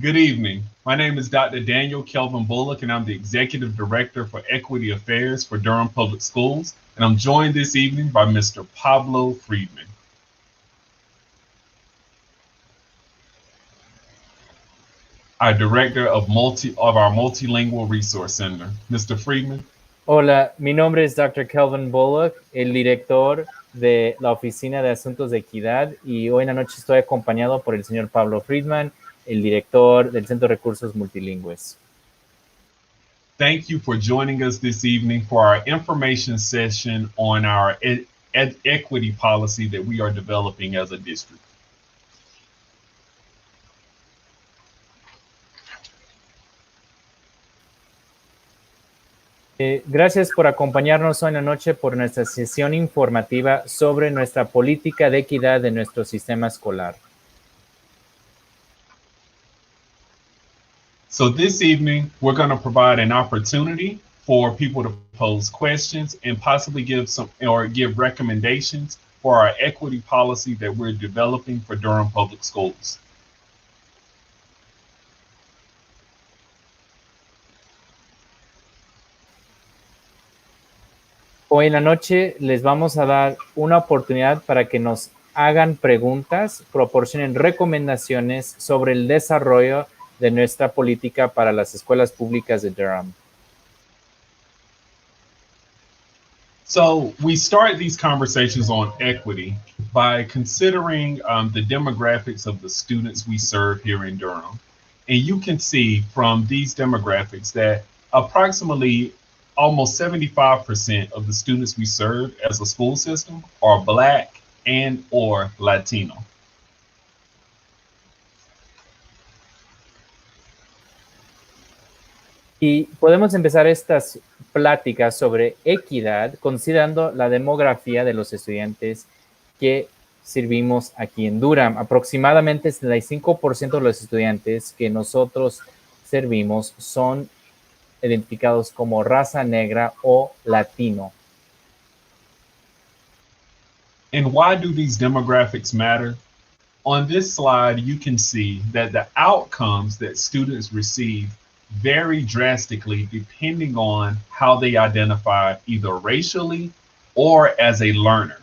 Good evening. My name is Dr. Daniel Kelvin Bullock, and I'm the Executive Director for Equity Affairs for Durham Public Schools. And I'm joined this evening by Mr. Pablo Friedman. Our Director of our Multilingual Resource Center. Mr. Friedman. Hola, mi nombre es Dr. Kelvin Bullock, el director de la Oficina de Asuntos de Equidad, y hoy en la noche estoy acompañado por el señor Pablo Friedman, el director del Centro de Recursos Multilingües. Thank you for joining us this evening for our information session on our equity policy that we are developing as a district. Gracias por acompañarnos hoy en la noche por nuestra sesión informativa sobre nuestra política de equidad de nuestro sistema escolar. So this evening, we're going to provide an opportunity for people to pose questions and possibly give recommendations for our equity policy that we're developing for Durham Public Schools. Hoy en la noche les vamos a dar una oportunidad para que nos hagan preguntas, proporcionen recomendaciones sobre el desarrollo de nuestra política para las escuelas públicas de Durham. So we start these conversations on equity by considering the demographics of the students we serve here in Durham. And you can see from these demographics that approximately almost 75% of the students we serve as a school system are Black and or Latino. Y podemos empezar estas pláticas sobre equidad considerando la demografía de los estudiantes que servimos aquí en Durham. Aproximadamente 75% de los estudiantes que nosotros servimos son identificados como raza negra o latino. And why do these demographics matter? On this slide, you can see that the outcomes that students receive vary drastically depending on how they identify either racially or as a learner.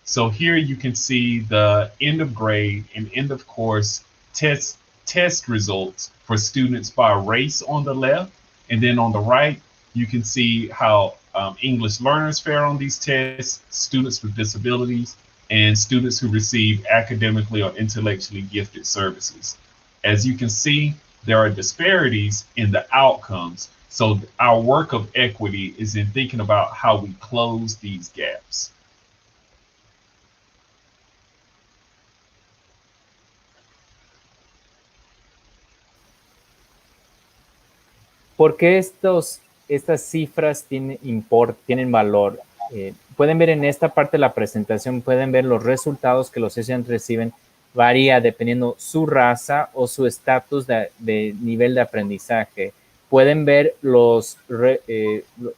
So here you can see the end of grade and end of course test results for students by race on the left. And then on the right, you can see how English learners fare on these tests, students with disabilities, and students who receive academically or intellectually gifted services. As you can see, there are disparities in the outcomes. So our work of equity is in thinking about how we close these gaps. ¿Por qué estas cifras tienen valor? Pueden ver en esta parte de la presentación, pueden ver los resultados que los estudiantes reciben, varía dependiendo su raza o su estatus de nivel de aprendizaje. Pueden ver los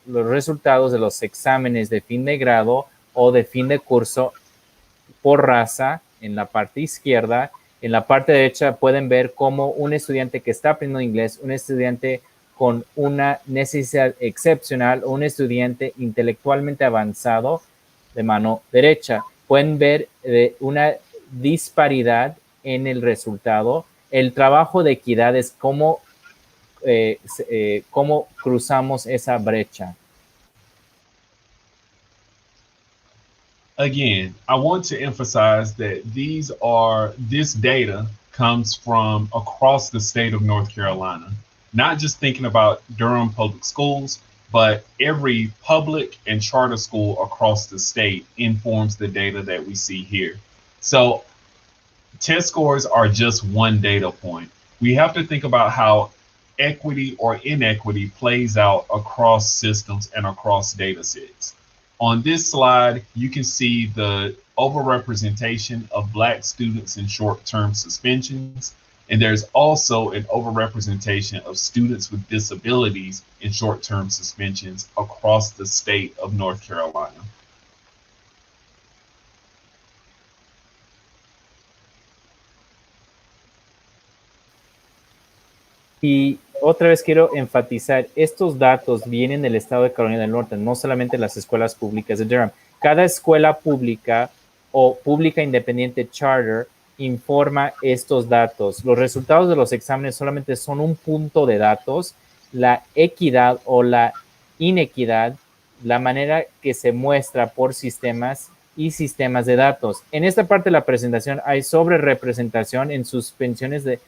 resultados de los exámenes de fin de grado o de fin de curso por raza en la parte izquierda. En la parte derecha pueden ver cómo un estudiante que está aprendiendo inglés, un estudiante con una necesidad excepcional o un estudiante intelectualmente avanzado de mano derecha. Pueden ver una disparidad en el resultado. El trabajo de equidad es cómo cruzamos esa brecha. Again, I want to emphasize that this data comes from across the state of North Carolina. Not just thinking about Durham Public Schools, but every public and charter school across the state informs the data that we see here. So test scores are just one data point. We have to think about how equity or inequity plays out across systems and across data sets. On this slide, you can see the overrepresentation of Black students in short-term suspensions. And there's also an overrepresentation of students with disabilities in short-term suspensions across the state of North Carolina. Y otra vez quiero enfatizar, estos datos vienen del estado de Carolina del Norte, no solamente las escuelas públicas de Durham. Cada escuela pública o pública independiente charter informa estos datos. Los resultados de los exámenes solamente son un punto de datos. La equidad o la inequidad, la manera que se muestra por sistemas y sistemas de datos. En esta parte de la presentación hay sobre representación en suspensiones de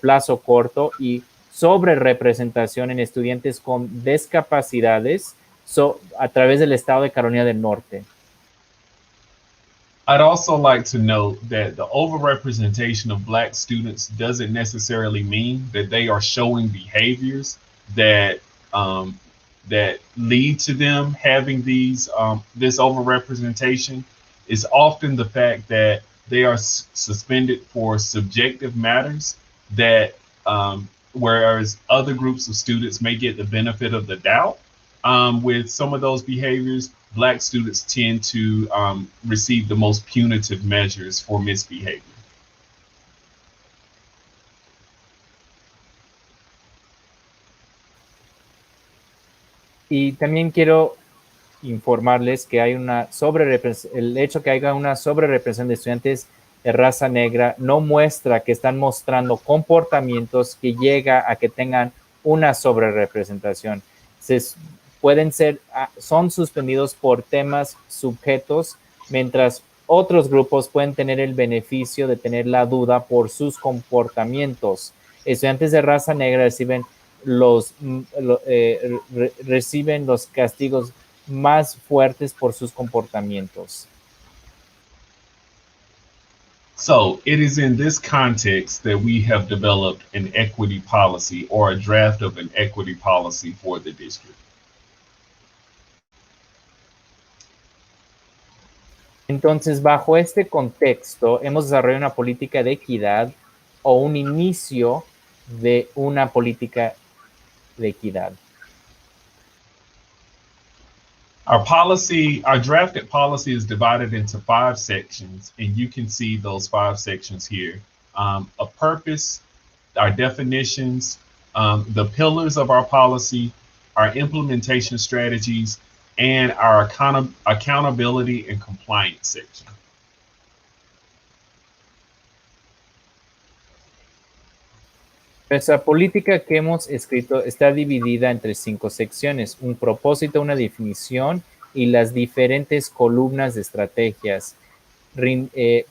plazo corto y sobre representación en estudiantes con discapacidades a través del estado de Carolina del Norte. I'd also like to note that the overrepresentation of Black students doesn't necessarily mean that they are showing behaviors that that lead to them having this overrepresentation. Is often the fact that they are suspended for subjective matters that whereas other groups of students may get the benefit of the doubt with some of those behaviors. Black students tend to receive the most punitive measures for misbehavior. Y también quiero informarles que hay el hecho que haya una sobrerepresentación de estudiantes de raza negra no muestra que están mostrando comportamientos que llega a que tengan una sobrerepresentación. Son suspendidos por temas sujetos, mientras otros grupos pueden tener el beneficio de tener la duda por sus comportamientos. Estudiantes de raza negra reciben los castigos más fuertes por sus comportamientos. So it is in this context that we have developed an equity policy or a draft of an equity policy for the district. Entonces, bajo este contexto, hemos desarrollado una política de equidad o un inicio de una política de equidad. Our drafted policy is divided into 5 sections, and you can see those 5 sections here. A purpose, our definitions, the pillars of our policy, our implementation strategies, and our accountability and compliance section. Nuestra política que hemos escrito está dividida entre 5 secciones: un propósito, una definición y las diferentes columnas de estrategias,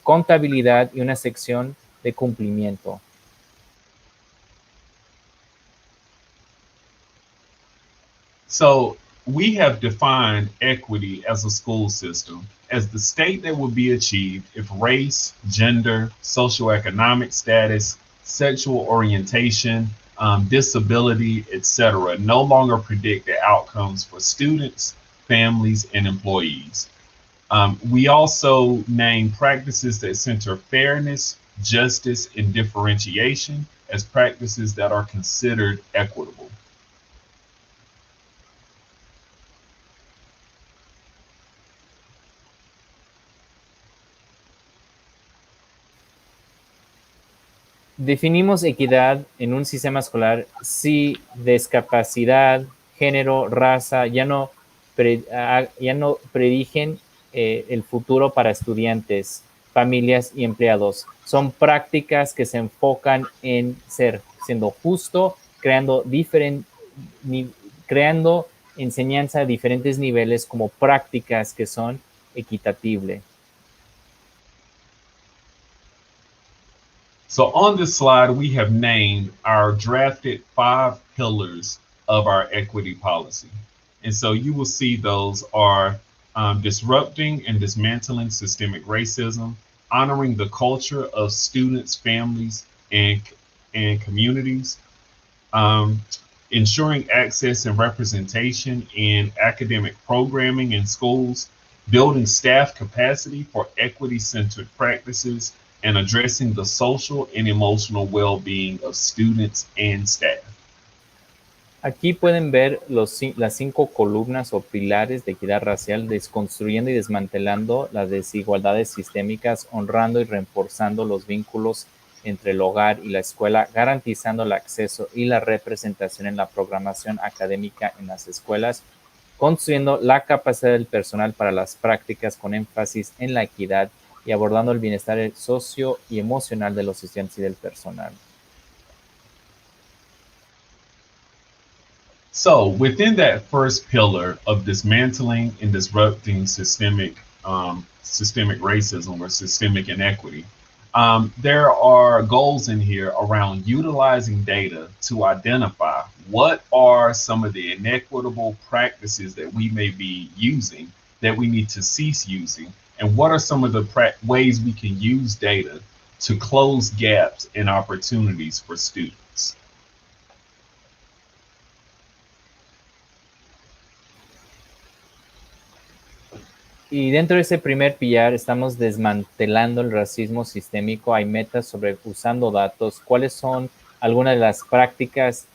contabilidad y una sección de cumplimiento. So we have defined equity as a school system as the state that would be achieved if race, gender, socioeconomic status, sexual orientation, disability, etc., no longer predict the outcomes for students, families, and employees. We also name practices that center fairness, justice, and differentiation as practices that are considered equitable. Definimos equidad en un sistema escolar si discapacidad, género, raza ya no predigen el futuro para estudiantes, familias y empleados. Son prácticas que se enfocan en siendo justo, creando enseñanza a diferentes niveles como prácticas que son equitables. So on this slide, we have named our drafted 5 pillars of our equity policy. And so you will see those are disrupting and dismantling systemic racism, honoring the culture of students, families, and communities, ensuring access and representation in academic programming in schools, building staff capacity for equity-centered practices, and addressing the social and emotional well-being of students and staff. Aquí pueden ver las 5 columnas o pilares de equidad racial: desconstruyendo y desmantelando las desigualdades sistémicas, honrando y reforzando los vínculos entre el hogar y la escuela, garantizando el acceso y la representación en la programación académica en las escuelas, construyendo la capacidad del personal para las prácticas con énfasis en la equidad y abordando el bienestar socio y emocional de los estudiantes y del personal. So within that first pillar of dismantling and disrupting systemic racism or systemic inequity, there are goals in here around utilizing data to identify what are some of the inequitable practices that we may be using that we need to cease using, and what are some of the ways we can use data to close gaps and opportunities for students. Y dentro de ese primer pillar estamos desmantelando el racismo sistémico. Hay metas sobre usando datos, cuáles son algunas de las prácticas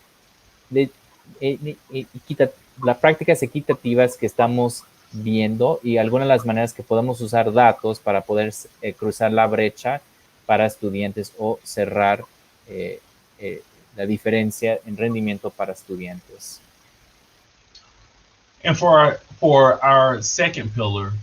las prácticas equitativas que estamos viendo y algunas de las maneras que podemos usar datos para poder cruzar la brecha para estudiantes o cerrar la diferencia en rendimiento para estudiantes. And for our second pillar,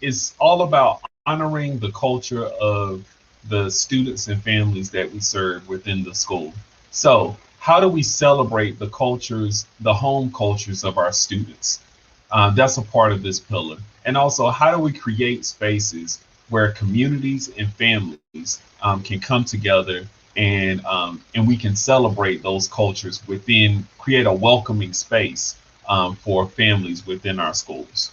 it's all about honoring the culture of the students and families that we serve within the school. So, how do we celebrate the cultures, the home cultures of our students? That's a part of this pillar. And also, how do we create spaces where communities and families can come together and we can celebrate those cultures within, create a welcoming space for families within our schools.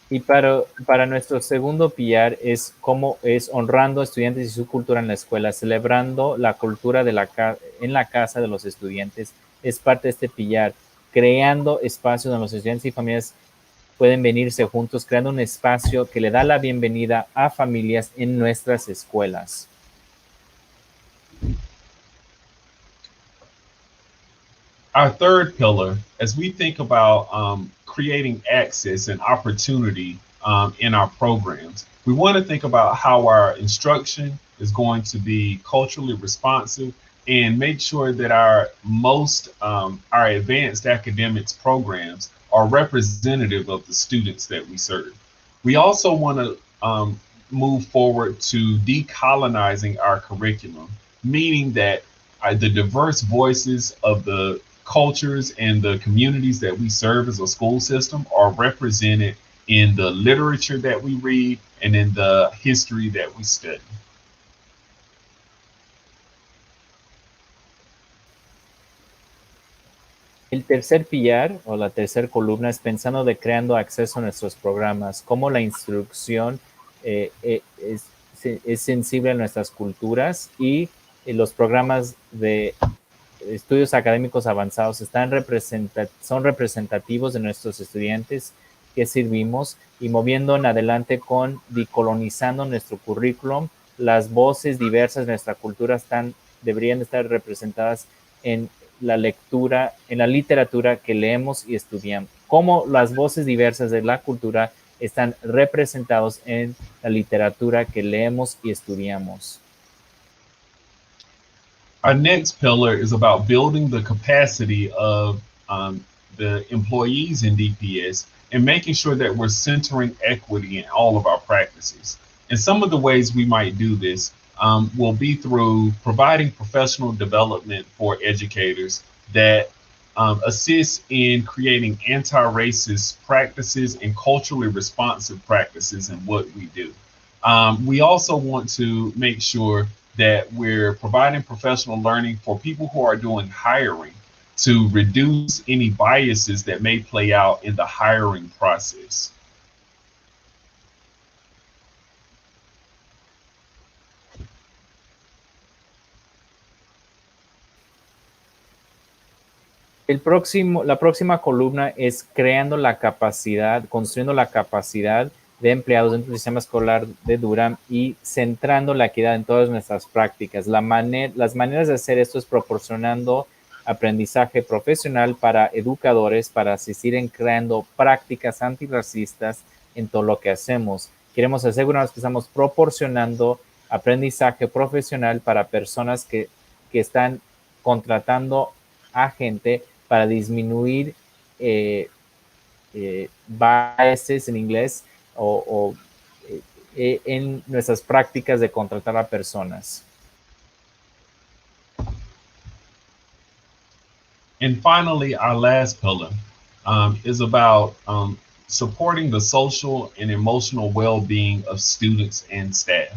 Y para nuestro segundo pillar es cómo es honrando a estudiantes y su cultura en la escuela, celebrando la cultura en la casa de los estudiantes. Es parte de este pillar, creando espacios donde los estudiantes y familias pueden venirse juntos, creando un espacio que le da la bienvenida a familias en nuestras escuelas. Our third pillar, as we think about creating access and opportunity in our programs, we want to think about how our instruction is going to be culturally responsive and make sure that our advanced academics programs are representative of the students that we serve. We also want to move forward to decolonizing our curriculum, meaning that the diverse voices of the cultures and the communities that we serve as a school system are represented in the literature that we read and in the history that we study. El tercer pillar o la tercera columna es pensando de creando acceso a nuestros programas, cómo la instrucción es sensible a nuestras culturas y los programas de estudios académicos avanzados son representativos de nuestros estudiantes que servimos y moviendo en adelante con decolonizando nuestro currículum. Las voces diversas de nuestra cultura deberían estar representadas en la lectura, en la literatura que leemos y estudiamos. Cómo las voces diversas de la cultura están representados en la literatura que leemos y estudiamos. Our next pillar is about building the capacity of the employees in DPS and making sure that we're centering equity in all of our practices. And some of the ways we might do this will be through providing professional development for educators that assist in creating anti-racist practices and culturally responsive practices in what we do. We also want to make sure that we're providing professional learning for people who are doing hiring to reduce any biases that may play out in the hiring process. La próxima columna es creando la capacidad, construyendo la capacidad de empleados dentro del sistema escolar de Durham y centrando la equidad en todas nuestras prácticas. Las maneras de hacer esto es proporcionando aprendizaje profesional para educadores, para asistir en creando prácticas antirracistas en todo lo que hacemos. Queremos asegurarnos que estamos proporcionando aprendizaje profesional para personas que están contratando a gente para disminuir biases en inglés o en nuestras prácticas de contratar a personas. And finally, our last pillar is about supporting the social and emotional well-being of students and staff.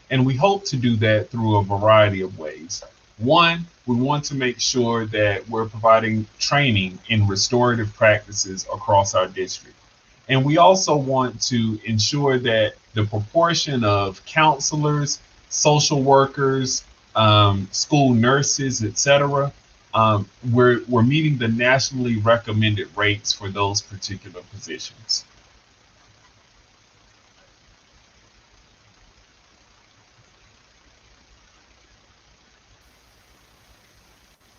And we hope to do that through a variety of ways. One, we want to make sure that we're providing training in restorative practices across our district. And we also want to ensure that the proportion of counselors, social workers, school nurses, etc., we're meeting the nationally recommended rates for those particular positions.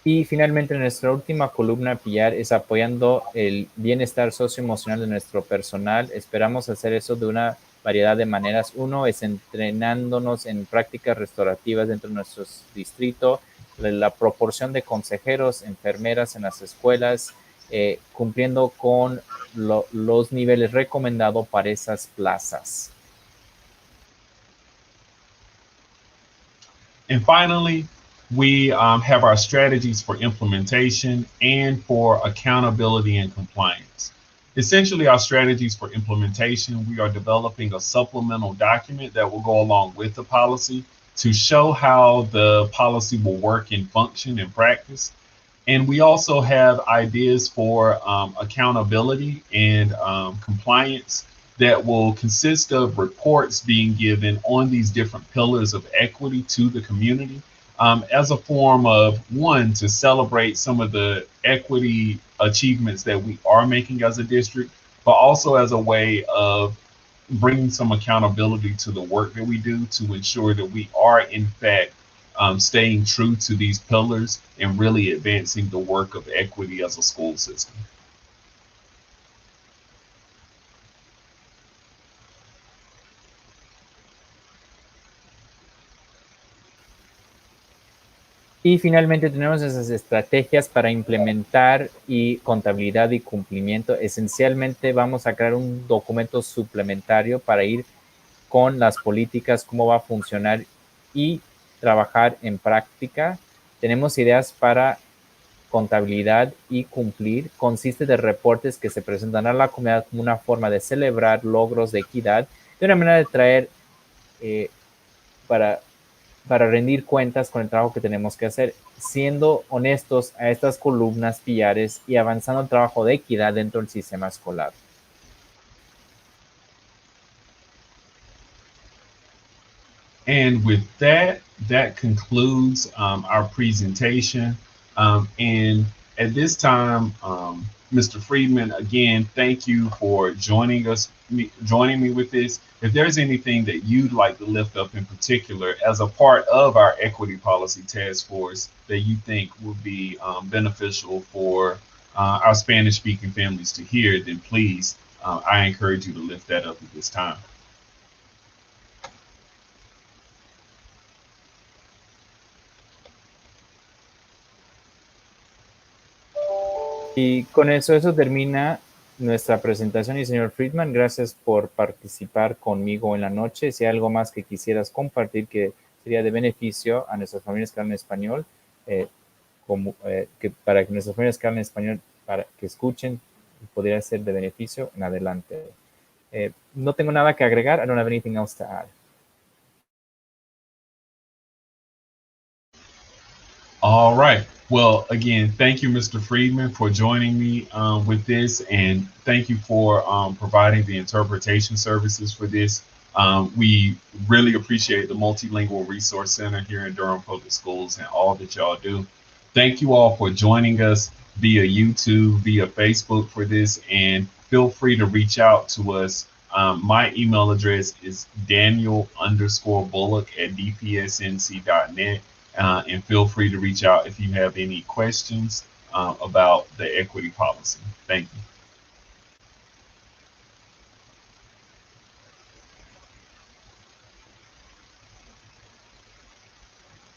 Y finalmente, nuestra última columna pillar es apoyando el bienestar socioemocional de nuestro personal. Esperamos hacer eso de una variedad de maneras. Uno es entrenándonos en prácticas restaurativas dentro de nuestro distrito, la proporción de consejeros, enfermeras en las escuelas, cumpliendo con los niveles recomendados para esas plazas. And finally, we have our strategies for implementation and for accountability and compliance. Essentially, our strategies for implementation, we are developing a supplemental document that will go along with the policy to show how the policy will work and function in practice. And we also have ideas for accountability and compliance that will consist of reports being given on these different pillars of equity to the community as a form of, one, to celebrate some of the equity achievements that we are making as a district, but also as a way of bringing some accountability to the work that we do to ensure that we are, in fact, staying true to these pillars and really advancing the work of equity as a school system. Y finalmente tenemos esas estrategias para implementar y contabilidad y cumplimiento. Esencialmente vamos a crear un documento suplementario para ir con las políticas, cómo va a funcionar y trabajar en práctica. Tenemos ideas para contabilidad y cumplir. Consiste de reportes que se presentan a la comunidad como una forma de celebrar logros de equidad, de una manera de traer para rendir cuentas con el trabajo que tenemos que hacer, siendo honestos a estas columnas pilares y avanzando el trabajo de equidad dentro del sistema escolar. And with that, that concludes our presentation. And at this time, Mr. Friedman, again, thank you for joining me with this. If there's anything that you'd like to lift up in particular as a part of our equity policy task force that you think would be beneficial for our Spanish speaking families to hear, then please, I encourage you to lift that up at this time. Y con eso termina nuestra presentación. Y señor Friedman, gracias por participar conmigo en la noche. Si hay algo más que quisieras compartir que sería de beneficio a nuestras familias que hablan español, para que nuestras familias que hablan español, para que escuchen, podría ser de beneficio en adelante. No tengo nada que agregar. I don't have anything else to add. All right. Well, again, thank you, Mr. Friedman, for joining me with this, and thank you for providing the interpretation services for this. We really appreciate the Multilingual Resource Center here in Durham Public Schools and all that y'all do. Thank you all for joining us via YouTube, via Facebook for this, and feel free to reach out to us. My email address is daniel_bullock@dpsnc.net. And feel free to reach out if you have any questions about the equity policy. Thank you.